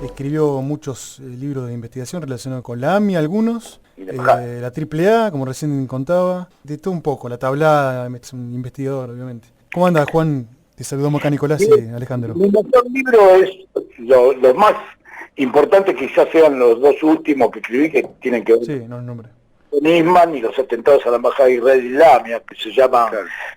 Escribió muchos libros de investigación relacionados con la AMI, algunos, la AAA, como recién contaba, de todo un poco, la tablada, es un investigador, obviamente. ¿Cómo anda, Juan? Te saludamos acá Nicolás y Alejandro. Mi mejor libro es, los más importantes quizás sean los dos últimos que escribí, que tienen que ver con Nisman y los atentados a la Embajada de Israel Islamia, que se llaman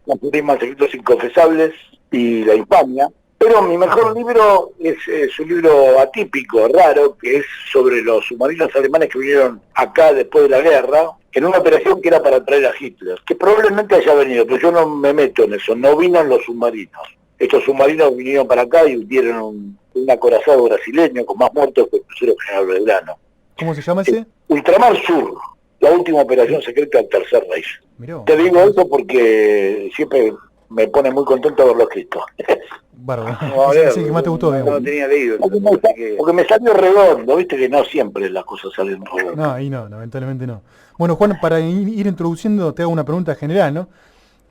Los Nisman Secretos Inconfesables y La Infamia. Pero mi mejor libro es un libro atípico, raro, que es sobre los submarinos alemanes que vinieron acá después de la guerra, en una operación que era para traer a Hitler, que probablemente haya venido, pero yo no me meto en eso, no vinieron los submarinos. Estos submarinos vinieron para acá y hundieron un acorazado brasileño con más muertos que el crucero General Belgrano. ¿Cómo se llama ese? Ultramar Sur, la última operación secreta del Tercer Reich. Te digo eso porque siempre me pone muy contento haberlo escrito. Bárbaro. Es el que más te gustó, no tenía leído. Porque me salió redondo, viste que no siempre las cosas salen redondas. No, ahí no, lamentablemente no. Bueno, Juan, para ir introduciendo, te hago una pregunta general, ¿no?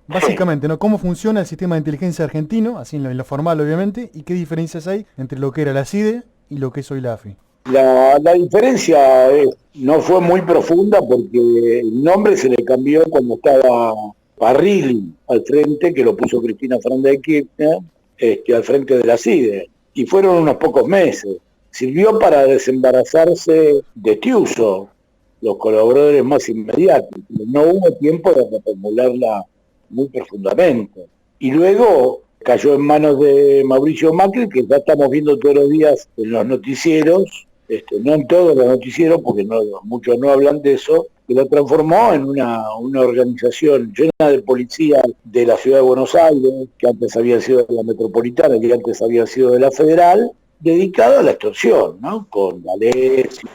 Básicamente, ¿no? ¿Cómo funciona el sistema de inteligencia argentino, así en lo formal, obviamente, y qué diferencias hay entre lo que era la CIDE y lo que es hoy la AFI? La diferencia no fue muy profunda porque el nombre se le cambió cuando estaba Parrilli al frente, que lo puso Cristina Fernández de Kirchner, al frente de la CIDE, y fueron unos pocos meses. Sirvió para desembarazarse de Tiuso, los colaboradores más inmediatos. No hubo tiempo de reformularla muy profundamente. Y luego cayó en manos de Mauricio Macri, que ya estamos viendo todos los días en los noticieros, no en todos los noticieros, porque muchos no hablan de eso, que lo transformó en una organización llena de policías de la ciudad de Buenos Aires, que antes había sido de la metropolitana, que antes había sido de la federal, dedicada a la extorsión, ¿no? Con D'Alessio,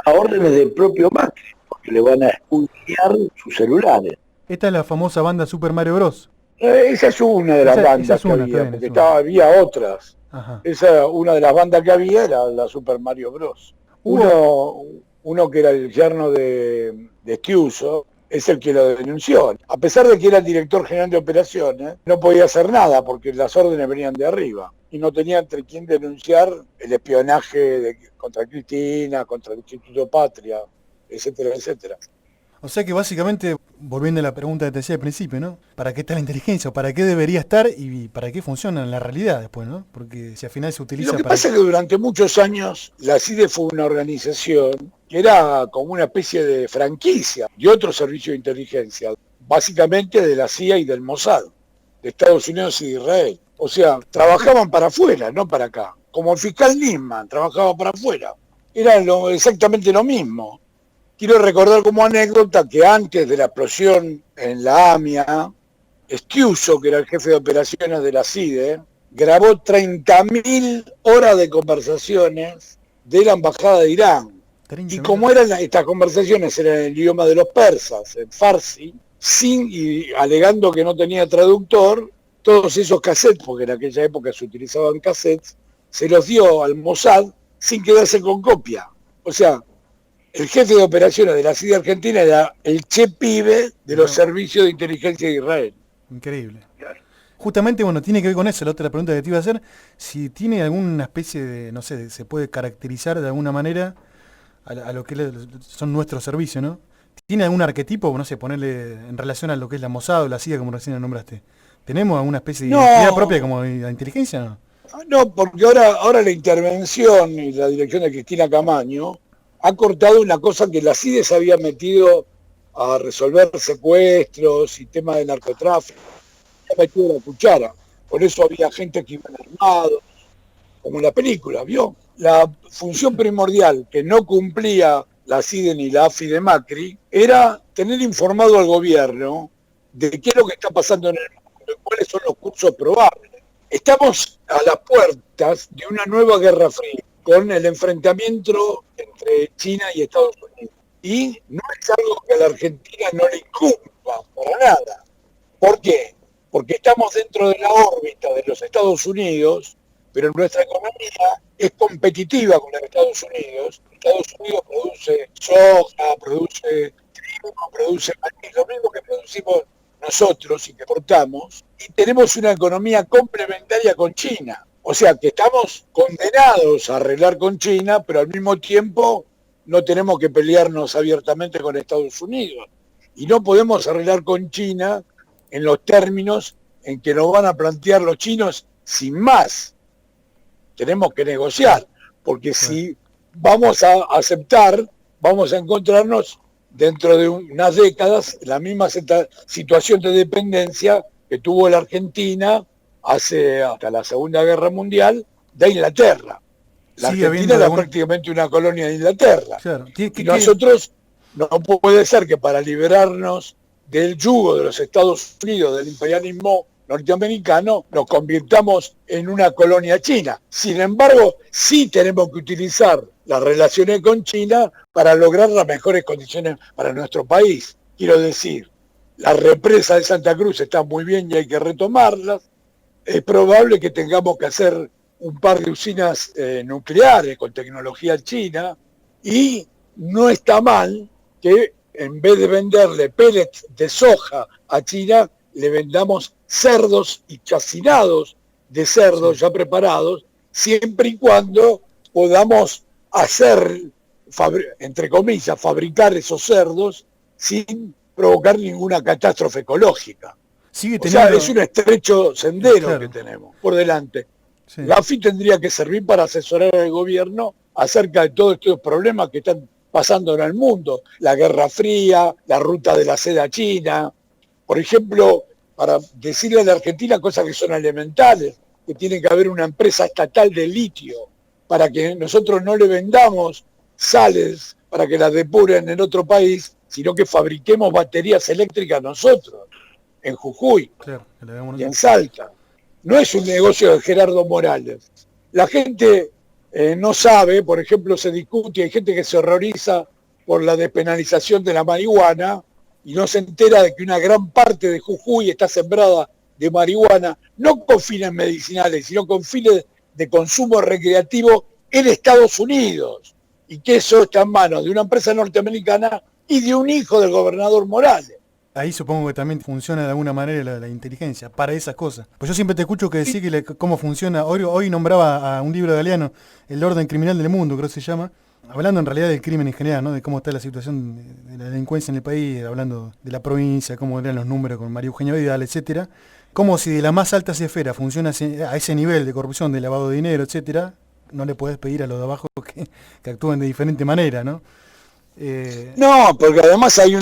a órdenes del propio Macri, porque le van a escudriñar sus celulares. Esta es la famosa banda Super Mario Bros. Esa es una de las bandas que había, porque había otras. Ajá. Una de las bandas que había era la Super Mario Bros. Uno que era el yerno de Stiuso, es el que lo denunció. A pesar de que era el director general de operaciones, no podía hacer nada porque las órdenes venían de arriba. Y no tenía entre quién denunciar el espionaje contra Cristina, contra el Instituto Patria, etcétera, etcétera. O sea que básicamente, volviendo a la pregunta que te decía al principio, ¿no? ¿Para qué está la inteligencia? ¿Para qué debería estar? Y ¿para qué funciona en la realidad después, ¿no? Porque si al final se utiliza para... Lo que pasa es que durante muchos años la CIDE fue una organización que era como una especie de franquicia de otro servicio de inteligencia, básicamente de la CIA y del Mossad, de Estados Unidos y de Israel. O sea, trabajaban para afuera, no para acá. Como el fiscal Nisman trabajaba para afuera. Era exactamente lo mismo. Quiero recordar como anécdota que antes de la explosión en la AMIA, Stiuso, que era el jefe de operaciones de la CIDE, grabó 30.000 horas de conversaciones de la embajada de Irán. Y como eran estas conversaciones eran en el idioma de los persas, en farsi, y alegando que no tenía traductor, todos esos cassettes, porque en aquella época se utilizaban cassettes, se los dio al Mossad sin quedarse con copia. O sea, el jefe de operaciones de la CIDE Argentina era el Che Pibe de los servicios de inteligencia de Israel. Increíble. Justamente, bueno, tiene que ver con eso, la otra pregunta que te iba a hacer, si tiene alguna especie de, no sé, se puede caracterizar de alguna manera a lo que son nuestros servicios, ¿no? ¿Tiene algún arquetipo, no sé, ponerle en relación a lo que es la Mossad o la CIA, como recién la nombraste? ¿Tenemos alguna especie de identidad propia como la inteligencia, no? No, porque ahora la intervención y la dirección de Cristina Camaño ha cortado una cosa que la CIDE se había metido a resolver secuestros y temas de narcotráfico. Se ha metido la cuchara. Por eso había gente que iban armados, como en la película, ¿vio? La función primordial que no cumplía la CIDE ni la AFI de Macri era tener informado al gobierno de qué es lo que está pasando en el mundo, cuáles son los cursos probables. Estamos a las puertas de una nueva guerra fría, con el enfrentamiento entre China y Estados Unidos. Y no es algo que a la Argentina no le incumba, para nada. ¿Por qué? Porque estamos dentro de la órbita de los Estados Unidos, pero nuestra economía es competitiva con los Estados Unidos. Estados Unidos produce soja, produce trigo, produce maíz, lo mismo que producimos nosotros y que exportamos. y tenemos una economía complementaria con China. O sea que estamos condenados a arreglar con China, pero al mismo tiempo no tenemos que pelearnos abiertamente con Estados Unidos. Y no podemos arreglar con China en los términos en que nos van a plantear los chinos sin más. Tenemos que negociar, porque si vamos a aceptar, vamos a encontrarnos dentro de unas décadas en la misma situación de dependencia que tuvo la Argentina hasta la Segunda Guerra Mundial de Inglaterra. La Argentina era prácticamente una colonia de Inglaterra. Claro. Y nosotros no puede ser que para liberarnos del yugo de los Estados Unidos, del imperialismo norteamericano, nos convirtamos en una colonia china. Sin embargo, sí tenemos que utilizar las relaciones con China para lograr las mejores condiciones para nuestro país. Quiero decir, la represa de Santa Cruz está muy bien y hay que retomarlas. Es probable que tengamos que hacer un par de usinas nucleares con tecnología china, y no está mal que en vez de venderle pellets de soja a China, le vendamos cerdos y chacinados de cerdos ya preparados, siempre y cuando podamos hacer, entre comillas, fabricar esos cerdos sin provocar ninguna catástrofe ecológica. O sea, es un estrecho sendero que tenemos por delante. Sí. La AFI tendría que servir para asesorar al gobierno acerca de todos estos problemas que están pasando en el mundo. La Guerra Fría, la ruta de la seda china. Por ejemplo, para decirle a la Argentina cosas que son elementales, que tiene que haber una empresa estatal de litio para que nosotros no le vendamos sales para que las depuren en otro país, sino que fabriquemos baterías eléctricas nosotros, en Jujuy y en Salta. No es un negocio de Gerardo Morales. La gente no sabe, por ejemplo, se discute, hay gente que se horroriza por la despenalización de la marihuana y no se entera de que una gran parte de Jujuy está sembrada de marihuana, no con fines medicinales, sino con fines de consumo recreativo en Estados Unidos. Y que eso está en manos de una empresa norteamericana y de un hijo del gobernador Morales. Ahí supongo que también funciona de alguna manera la inteligencia, para esas cosas. Pues yo siempre te escucho que decís cómo funciona. Hoy nombraba a un libro de Galeano, El orden criminal del mundo, creo que se llama, hablando en realidad del crimen en general, ¿no? De cómo está la situación de la delincuencia en el país, hablando de la provincia, cómo eran los números con María Eugenia Vidal, etcétera. Como si de la más alta esfera funciona a ese nivel de corrupción, de lavado de dinero, etcétera, no le podés pedir a los de abajo que actúen de diferente manera, ¿no? No, porque además hay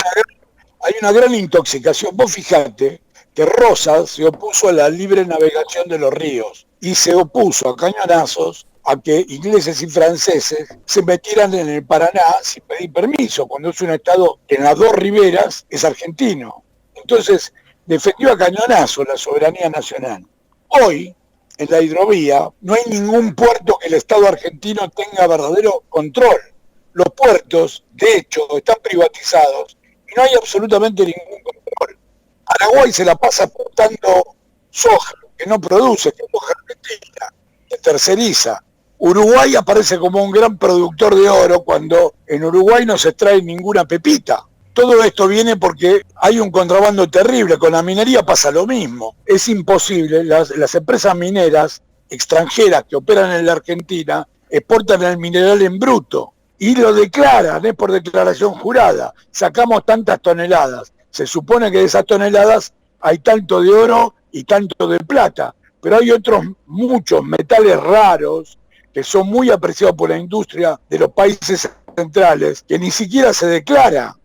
una gran intoxicación. Vos fijate que Rosas se opuso a la libre navegación de los ríos y se opuso a cañonazos a que ingleses y franceses se metieran en el Paraná sin pedir permiso, cuando es un estado que en las dos riberas es argentino. Entonces defendió a cañonazos la soberanía nacional. Hoy, en la hidrovía, no hay ningún puerto que el Estado argentino tenga verdadero control. Los puertos, de hecho, están privatizados y no hay absolutamente ningún control. Paraguay se la pasa exportando soja, que no produce, que es soja argentina, que terceriza. Uruguay aparece como un gran productor de oro cuando en Uruguay no se extrae ninguna pepita. Todo esto viene porque hay un contrabando terrible, con la minería pasa lo mismo. Es imposible, las empresas mineras extranjeras que operan en la Argentina exportan el mineral en bruto y lo declaran, es por declaración jurada. Sacamos tantas toneladas, se supone que de esas toneladas hay tanto de oro y tanto de plata, pero hay otros muchos metales raros que son muy apreciados por la industria de los países centrales, que ni siquiera se declara,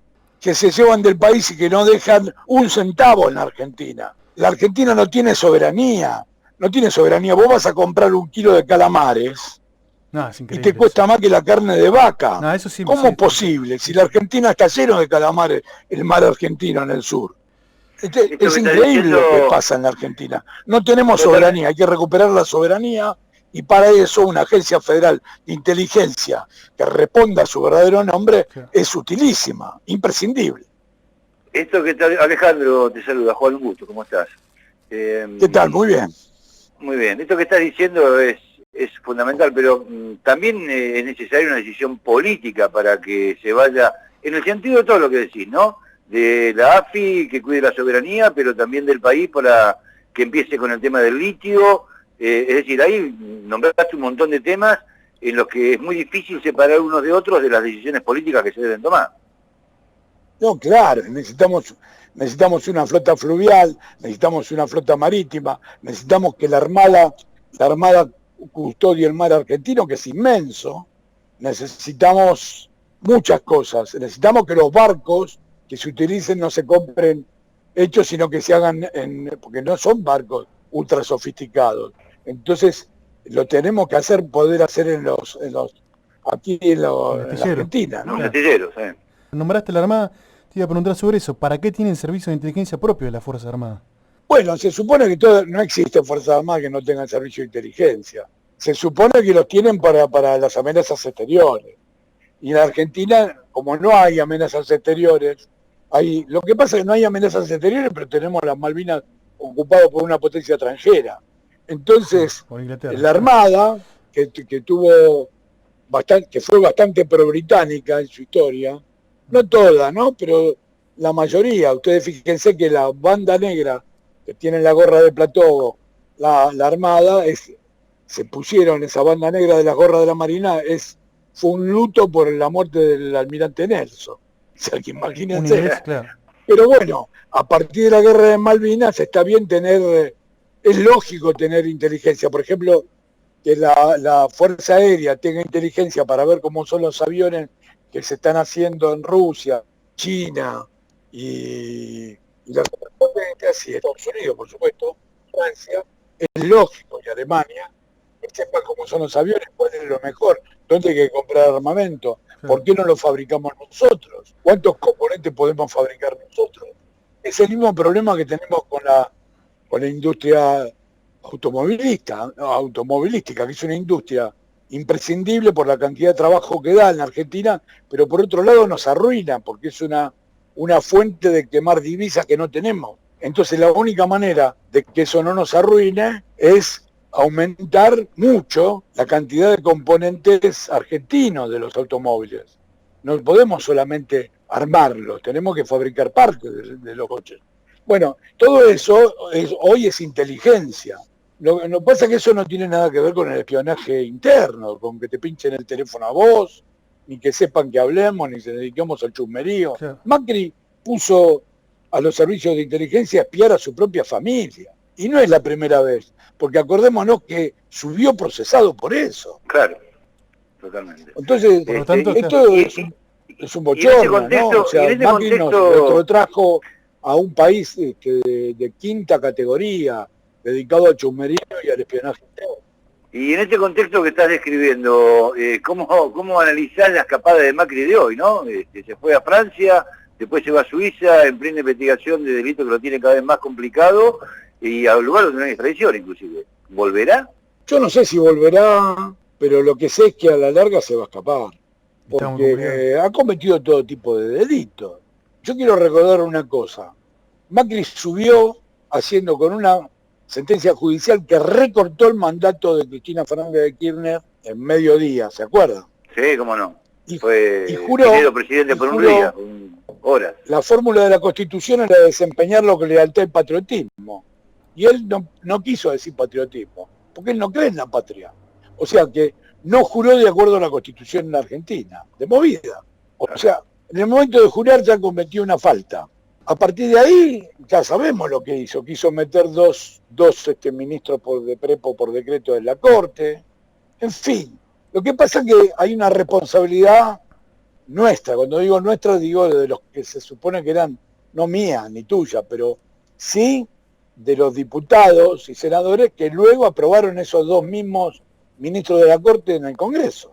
que se llevan del país y que no dejan un centavo en la Argentina. La Argentina no tiene soberanía. Vos vas a comprar un kilo de calamares y te cuesta más que la carne de vaca. No, eso sí, ¿cómo es posible? Si la Argentina está lleno de calamares, el mar argentino en el sur. Es increíble lo que pasa en la Argentina. No tenemos soberanía, hay que recuperar la soberanía. Y para eso una agencia federal de inteligencia que responda a su verdadero nombre es utilísima, imprescindible. Esto que está, Alejandro, te saluda, Juan Gusto, ¿cómo estás? ¿Qué tal? Muy bien. Muy bien, esto que estás diciendo es fundamental, pero también es necesaria una decisión política para que se vaya, en el sentido de todo lo que decís, ¿no? De la AFI, que cuide la soberanía, pero también del país para que empiece con el tema del litio, es decir, ahí nombraste un montón de temas en los que es muy difícil separar unos de otros de las decisiones políticas que se deben tomar. No, claro, necesitamos una flota fluvial, necesitamos una flota marítima, necesitamos que la Armada custodie el mar argentino, que es inmenso, necesitamos muchas cosas, necesitamos que los barcos que se utilicen no se compren hechos, sino que se hagan porque no son barcos ultra sofisticados. Entonces, lo tenemos que poder hacer aquí en la Argentina, ¿no? Los astilleros, Nombraste la Armada, te iba a preguntar sobre eso. ¿Para qué tienen servicio de inteligencia propio de las Fuerzas Armadas? Bueno, se supone que no existen Fuerzas Armadas que no tengan servicio de inteligencia. Se supone que los tienen para las amenazas exteriores. Y en la Argentina, como no hay amenazas exteriores, lo que pasa es que no hay amenazas exteriores, pero tenemos las Malvinas ocupadas por una potencia extranjera. Entonces, la Armada, que fue bastante pro-británica en su historia, no toda, ¿no? Pero la mayoría. Ustedes fíjense que la banda negra que tiene la gorra de plató, la Armada, se pusieron esa banda negra de las gorras de la Marina, fue un luto por la muerte del almirante Nelson. O sea, que imagínense. Claro. Pero bueno, a partir de la guerra de Malvinas está bien es lógico tener inteligencia. Por ejemplo, que la Fuerza Aérea tenga inteligencia para ver cómo son los aviones que se están haciendo en Rusia, China y las potentes, y Estados Unidos, por supuesto, Francia, es lógico, y Alemania, que sepan cómo son los aviones, cuál es lo mejor, dónde hay que comprar armamento, por qué no lo fabricamos nosotros, cuántos componentes podemos fabricar nosotros. Es el mismo problema que tenemos con la industria automovilística, que es una industria imprescindible por la cantidad de trabajo que da en la Argentina, pero por otro lado nos arruina, porque es una fuente de quemar divisas que no tenemos. Entonces la única manera de que eso no nos arruine es aumentar mucho la cantidad de componentes argentinos de los automóviles. No podemos solamente armarlos, tenemos que fabricar partes de los coches. Bueno, todo eso hoy es inteligencia. Lo que pasa es que eso no tiene nada que ver con el espionaje interno, con que te pinchen el teléfono a vos, ni que sepan que hablemos, ni se dediquemos al chusmerío. Claro. Macri puso a los servicios de inteligencia a espiar a su propia familia. Y no es la primera vez, porque acordémonos que subió procesado por eso. Claro, totalmente. Entonces, por lo tanto, esto es un bochorno, ¿no? O sea, Macri nos trajo a un país de quinta categoría, dedicado al chusmerío y al espionaje. Y en este contexto que estás describiendo, ¿cómo analizás la escapada de Macri de hoy, no? Se fue a Francia, después se va a Suiza, emprende investigación de delitos que lo tiene cada vez más complicado, y al lugar donde no hay extradición inclusive. ¿Volverá? Yo no sé si volverá, pero lo que sé es que a la larga se va a escapar, porque ha cometido todo tipo de delitos. Yo quiero recordar una cosa. Macri subió haciendo con una sentencia judicial que recortó el mandato de Cristina Fernández de Kirchner en mediodía, ¿se acuerdan? Sí, cómo no. Y juró, presidente por un día, horas. La fórmula de la Constitución era desempeñarlo con lealtad y patriotismo. Y él no quiso decir patriotismo, porque él no cree en la patria. O sea que no juró de acuerdo a la Constitución en la Argentina, de movida. O sea, en el momento de jurar ya cometió una falta. A partir de ahí, ya sabemos lo que hizo. Quiso meter dos ministros por decreto de la Corte. En fin, lo que pasa es que hay una responsabilidad nuestra. Cuando digo nuestra, digo de los que se supone que eran, no mía ni tuya, pero sí de los diputados y senadores que luego aprobaron esos dos mismos ministros de la Corte en el Congreso.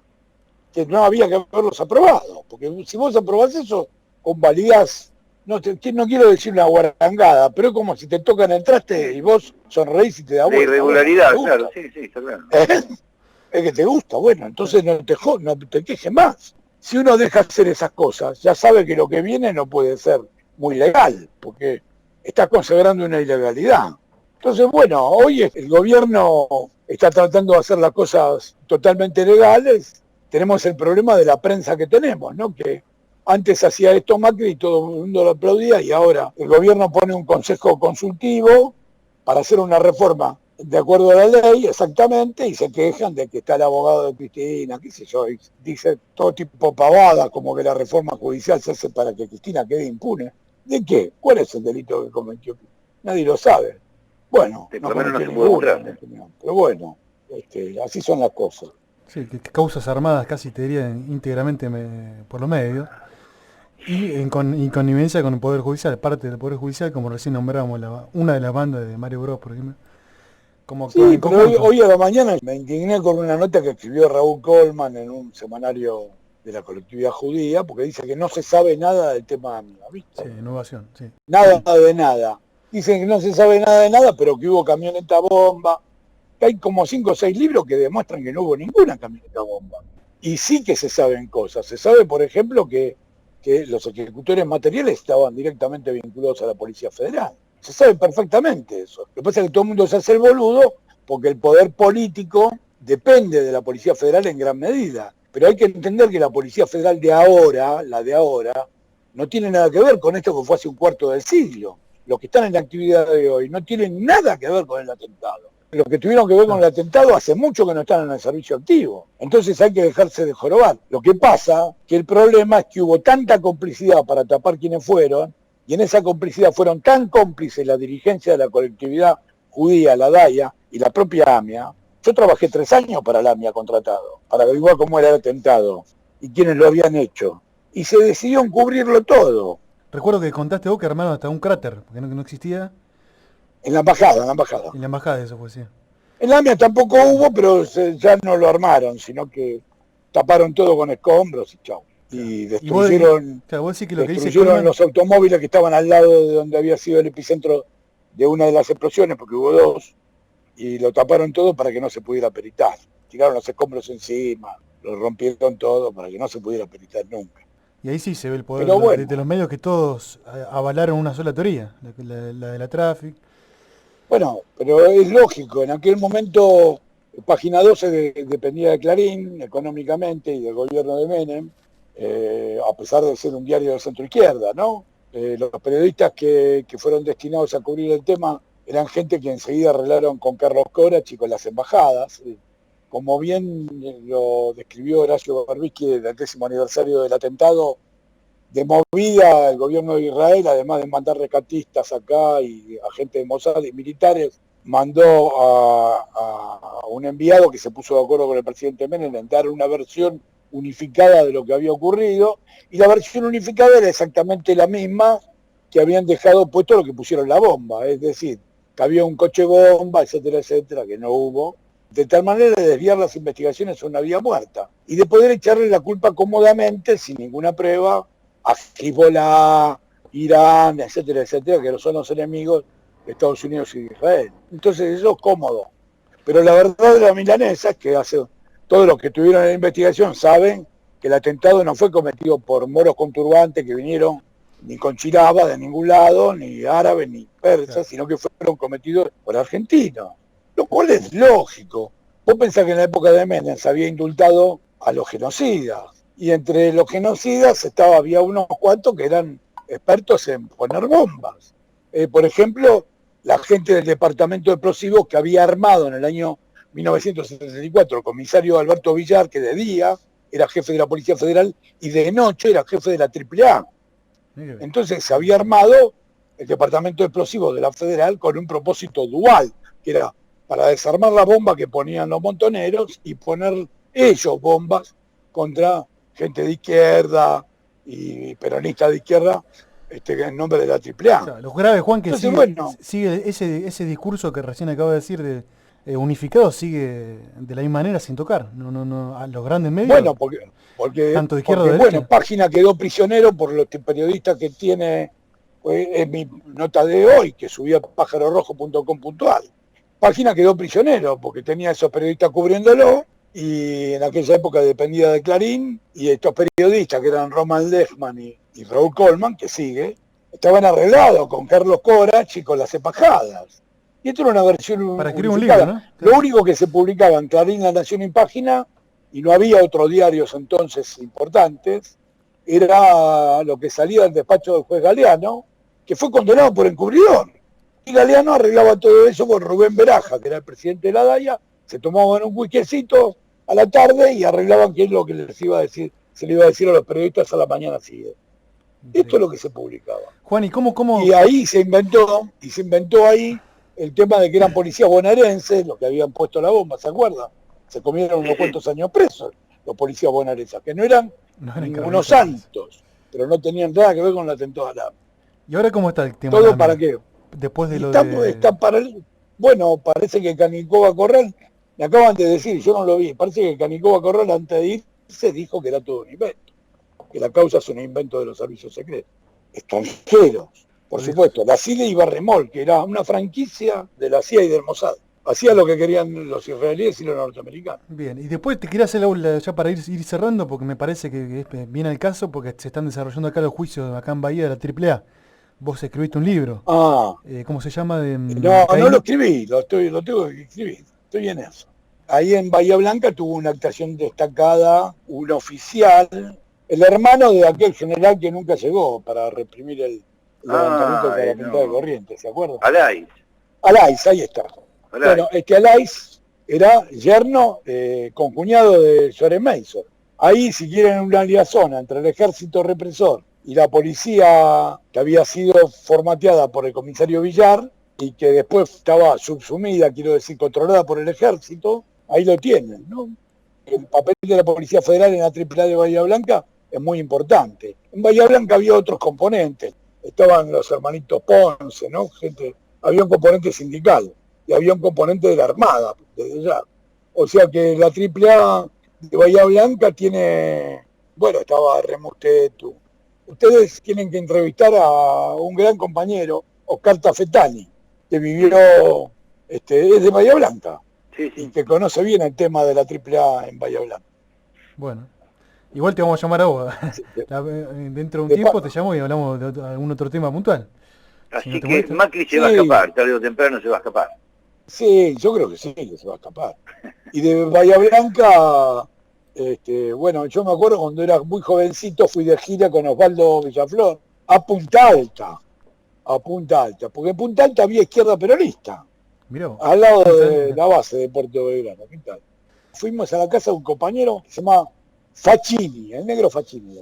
Que no había que haberlos aprobado. Porque si vos aprobás eso, convalidás. No quiero decir una guarangada, pero es como si te tocan el traste y vos sonreís y te da vuelta. Irregularidad, claro, sí, está claro. Es que te gusta, bueno, entonces no te quejes más. Si uno deja hacer esas cosas, ya sabe que lo que viene no puede ser muy legal, porque está consagrando una ilegalidad. Entonces, bueno, hoy el gobierno está tratando de hacer las cosas totalmente legales. Tenemos el problema de la prensa que tenemos, ¿no? Que antes hacía esto Macri y todo el mundo lo aplaudía, y ahora el gobierno pone un consejo consultivo para hacer una reforma de acuerdo a la ley, exactamente, y se quejan de que está el abogado de Cristina, qué sé yo, y dice todo tipo pavada, como que la reforma judicial se hace para que Cristina quede impune. ¿De qué? ¿Cuál es el delito que cometió? Nadie lo sabe. Bueno, no cometió ninguna, pero bueno, así son las cosas. Sí, que causas armadas casi te diría íntegramente por los medios. Y en connivencia con el Poder Judicial, parte del Poder Judicial, como recién nombramos, una de las bandas de Mario Bros, por ejemplo. Sí, pero hoy a la mañana me indigné con una nota que escribió Raúl Colman en un semanario de la colectividad judía, porque dice que no se sabe nada del tema AMIA, ¿viste? Sí, innovación, sí. Nada de nada. Dicen que no se sabe nada de nada, pero que hubo camioneta bomba. Que hay como 5 o 6 libros que demuestran que no hubo ninguna camioneta bomba. Y sí que se saben cosas. Se sabe, por ejemplo, que los ejecutores materiales estaban directamente vinculados a la Policía Federal. Se sabe perfectamente eso. Lo que pasa es que todo el mundo se hace el boludo porque el poder político depende de la Policía Federal en gran medida. Pero hay que entender que la Policía Federal de ahora, la de ahora, no tiene nada que ver con esto que fue hace un cuarto de siglo. Los que están en la actividad de hoy no tienen nada que ver con el atentado. Los que tuvieron que ver con el atentado hace mucho que no están en el servicio activo. Entonces hay que dejarse de jorobar. Lo que pasa, que el problema es que hubo tanta complicidad para tapar quienes fueron, y en esa complicidad fueron tan cómplices la dirigencia de la colectividad judía, la DAIA y la propia AMIA. Yo trabajé 3 años para la AMIA contratado, para averiguar cómo era el atentado y quiénes lo habían hecho. Y se decidió encubrirlo todo. Recuerdo que contaste vos que armaron hasta un cráter, porque no existía. En la embajada, en la embajada. En la embajada eso fue, sí. En la AMIA tampoco hubo, pero ya no lo armaron, sino que taparon todo con escombros y chau. Y destruyeron, destruyeron los automóviles que estaban al lado de donde había sido el epicentro de una de las explosiones, porque hubo 2, y lo taparon todo para que no se pudiera peritar. Tiraron los escombros encima, lo rompieron todo para que no se pudiera peritar nunca. Y ahí sí se ve el poder de los medios que todos avalaron una sola teoría, la de la Traffic. Bueno, pero es lógico, en aquel momento Página 12 dependía de Clarín económicamente y del gobierno de Menem, a pesar de ser un diario de centro izquierda, ¿no? Los periodistas que fueron destinados a cubrir el tema eran gente que enseguida arreglaron con Carlos Corach y con las embajadas. Como bien lo describió Horacio Berbisky del 10º aniversario del atentado, de movida el gobierno de Israel, además de mandar rescatistas acá y agentes de Mossad y militares, mandó a un enviado que se puso de acuerdo con el presidente Menem en dar una versión unificada de lo que había ocurrido, y la versión unificada era exactamente la misma que habían dejado puesto lo que pusieron la bomba, es decir, que había un coche bomba, etcétera, etcétera, que no hubo, de tal manera de desviar las investigaciones a una vía muerta, y de poder echarle la culpa cómodamente, sin ninguna prueba, a Hezbollah, Irán, etcétera, etcétera, que son los enemigos de Estados Unidos y de Israel. Entonces eso es cómodo. Pero la verdad de la milanesa es que todos los que estuvieron en la investigación saben que el atentado no fue cometido por moros con turbantes que vinieron ni con chiraba de ningún lado, ni árabes, ni persas, sino que fueron cometidos por argentinos. Lo cual es lógico. Vos pensás que en la época de Menem se había indultado a los genocidas. Y entre los genocidas había unos cuantos que eran expertos en poner bombas. Por ejemplo, la gente del Departamento de Explosivos que había armado en el año 1974 el comisario Alberto Villar, que de día era jefe de la Policía Federal y de noche era jefe de la AAA. Entonces se había armado el Departamento de Explosivos de la Federal con un propósito dual, que era para desarmar la bomba que ponían los montoneros y poner ellos bombas contra gente de izquierda y peronistas de izquierda en nombre de la AAA. O sea, lo grave, Juan, que entonces, sigue ese discurso que recién acabo de decir de unificado, sigue de la misma manera sin tocar. No, a los grandes medios. Bueno, porque tanto de izquierda o de derecha. Bueno, Página quedó prisionero por los periodistas que tiene, es mi nota de hoy, que subí a pájarorojo.com.ar. Página quedó prisionero porque tenía esos periodistas cubriéndolo, y en aquella época dependía de Clarín, y estos periodistas que eran Roman Lechman y Raúl Colman, que sigue, estaban arreglados con Carlos Corach y con las embajadas. Y esto era una versión para escribir un libro, ¿no? Lo único que se publicaba en Clarín, La Nación y Página, y no había otros diarios entonces importantes, era lo que salía del despacho del juez Galeano, que fue condenado por encubridor. Galeano arreglaba todo eso con Rubén Beraja, que era el presidente de la DAIA, se tomaban un whiskycito a la tarde y arreglaban qué es lo que les iba a decir, se le iba a decir a los periodistas a la mañana siguiente. Esto es lo que se publicaba. Juan, ¿y cómo? Y ahí se inventó ahí el tema de que eran policías bonaerenses, los que habían puesto la bomba, ¿se acuerdan? Se comieron unos cuantos años presos, los policías bonaerenses, que no eran ningunos santos, pero no tenían nada que ver con el atentado a la... ¿Y ahora cómo está el tema? ¿Todo para qué? Después de lo está para bueno, parece que Canicoba Corral, me acaban de decir, yo no lo vi, parece que Canicoba Corral antes de irse dijo que era todo un invento, que la causa es un invento de los servicios secretos. Extranjeros, por supuesto, la CIA y Barremol, que era una franquicia de la CIA y del Mossad. Hacía lo que querían los israelíes y los norteamericanos. Bien, y después te quería hacer ya para ir cerrando, porque me parece que viene el caso, porque se están desarrollando acá los juicios acá en Bahía de la AAA. Vos escribiste un libro. ¿Cómo se llama? No lo escribí, lo tengo que escribir. Estoy en eso. Ahí en Bahía Blanca tuvo una actuación destacada, un oficial, el hermano de aquel general que nunca llegó para reprimir el levantamiento de la Punta de Corrientes, ¿se acuerdan? Alaiz, ahí está. Bueno, Alaiz era yerno, concuñado de Soren Mason. Ahí, si quieren, una liazona entre el ejército represor y la policía que había sido formateada por el comisario Villar y que después estaba subsumida, quiero decir, controlada por el ejército, ahí lo tienen, ¿no? El papel de la Policía Federal en la AAA de Bahía Blanca es muy importante. En Bahía Blanca había otros componentes, estaban los hermanitos Ponce, ¿no? Había un componente sindical y había un componente de la Armada, desde ya. O sea que la AAA de Bahía Blanca tiene, bueno, estaba Remustetu. Ustedes tienen que entrevistar a un gran compañero, Oscar Tafetani, que vivió, es de Bahía Blanca, y que conoce bien el tema de la AAA en Bahía Blanca. Bueno, igual te vamos a llamar a vos. Dentro de un tiempo te llamo y hablamos de algún otro tema puntual. Así si no que Macri se va a escapar, tarde o temprano se va a escapar. Sí, yo creo que sí, que se va a escapar. Y de Bahía Blanca... bueno, yo me acuerdo cuando era muy jovencito, fui de gira con Osvaldo Villaflor a Punta Alta, porque en Punta Alta había izquierda peronista, al lado de la base de Puerto Belgrano. Fuimos a la casa de un compañero que se llama Facchini, el negro Facchini,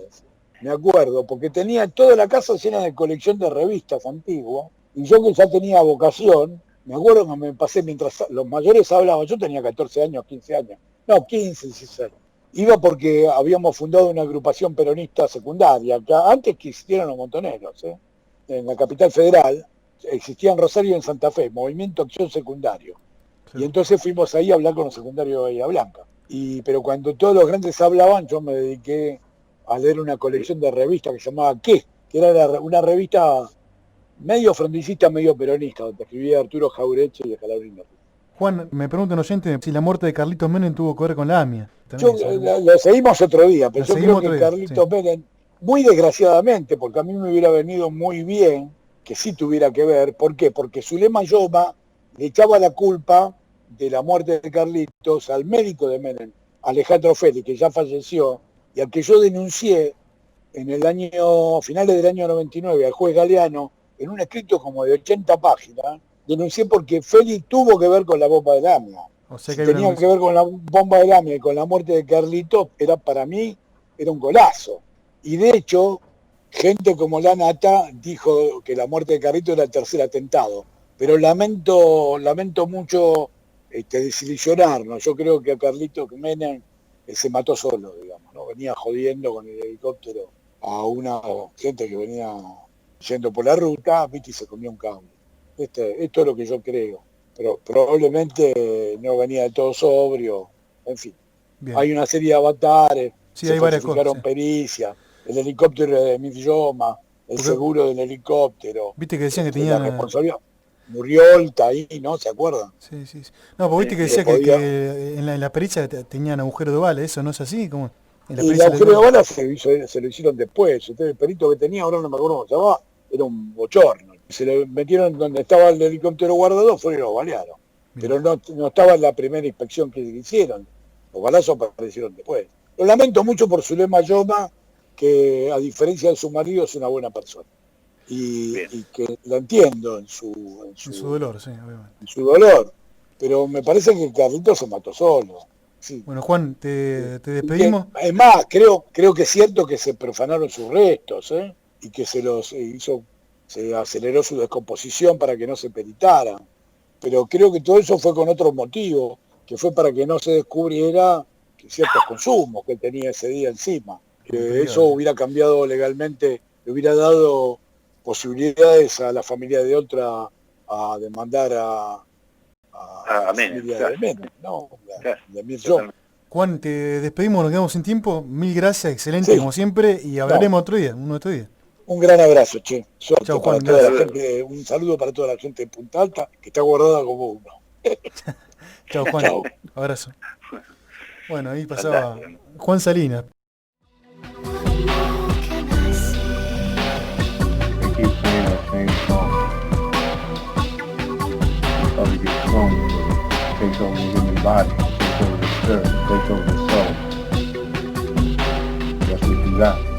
me acuerdo, porque tenía toda la casa llena de colección de revistas antiguas, y yo que ya tenía vocación, me acuerdo que me pasé mientras los mayores hablaban, yo tenía 14 años, 15 años, no, 15, 16. Iba porque habíamos fundado una agrupación peronista secundaria, que antes que existieran los montoneros, en la capital federal, existía en Rosario y en Santa Fe, Movimiento Acción Secundario. Sí. Y entonces fuimos ahí a hablar con los secundarios de Bahía Blanca. Pero cuando todos los grandes hablaban, yo me dediqué a leer una colección de revistas que se llamaba ¿Qué? Que era una revista medio frondicista, medio peronista, donde escribía Arturo Jaureche y Escalabrini. Juan, me pregunta un oyente si la muerte de Carlitos Menem tuvo que ver con la AMIA. Lo seguimos otro día, pero yo creo que Carlitos Menem, muy desgraciadamente, porque a mí me hubiera venido muy bien que sí tuviera que ver. ¿Por qué? Porque Zulema Yoma le echaba la culpa de la muerte de Carlitos al médico de Menem, Alejandro Félix, que ya falleció, y al que yo denuncié en finales del año 99 al juez Galeano, en un escrito como de 80 páginas, denuncié porque Félix tuvo que ver con la bomba del AMIA. O sea que si tenía que ver con la bomba del AMIA y con la muerte de Carlitos, para mí era un golazo. Y de hecho, gente como la Nata dijo que la muerte de Carlitos era el tercer atentado. Pero lamento mucho desilusionarnos. Yo creo que a Carlitos Menem se mató solo, digamos, ¿no? Venía jodiendo con el helicóptero a una gente que venía yendo por la ruta, ¿viste? Y se comió un cable. Esto es lo que yo creo, pero probablemente no venía de todo sobrio, en fin. Bien. Hay una serie de avatares, sí, hay varias cosas, pericias, el helicóptero de Midjoma, el seguro del helicóptero. Viste que decían que tenían... La responsabilidad. Muriolta ahí, ¿no? ¿Se acuerdan? Sí. No, porque viste que decía que en la pericia tenían agujero de bala, ¿eso no es así? ¿Cómo? Y el agujero de bala se lo hicieron después. Entonces, el perito que tenía, ahora no me acuerdo cómo se llamaba, era un bochorno. Se lo metieron donde estaba el helicóptero guardado, fueron y lo balearon. Pero no estaba en la primera inspección que hicieron. Los balazos aparecieron después. Lo lamento mucho por Zulema Yoma, que a diferencia de su marido es una buena persona. y que lo entiendo en su dolor, sí, obviamente. En su dolor. Pero me parece que Carlitos se mató solo. Sí. Bueno, Juan, te despedimos. Es más, creo que es cierto que se profanaron sus restos, y que se aceleró su descomposición para que no se peritaran. Pero creo que todo eso fue con otro motivo, que fue para que no se descubriera ciertos consumos que tenía ese día encima. Que eso hubiera cambiado legalmente, le hubiera dado posibilidades a la familia de otra a demandar a Menem, ¿no? De Mirjón. Juan, te despedimos, nos quedamos sin tiempo. Mil gracias, excelente como siempre, y hablaremos otro día, uno de estos días. Un gran abrazo, che. Suerte. Chau, Juan, para toda la gente, un saludo para toda la gente de Punta Alta, que está guardada como uno. Chao, Juan. Chau. Abrazo. Bueno, ahí pasaba Juan Salinas. Takes over the human body, takes over the spirit, takes over the soul. That's what you got.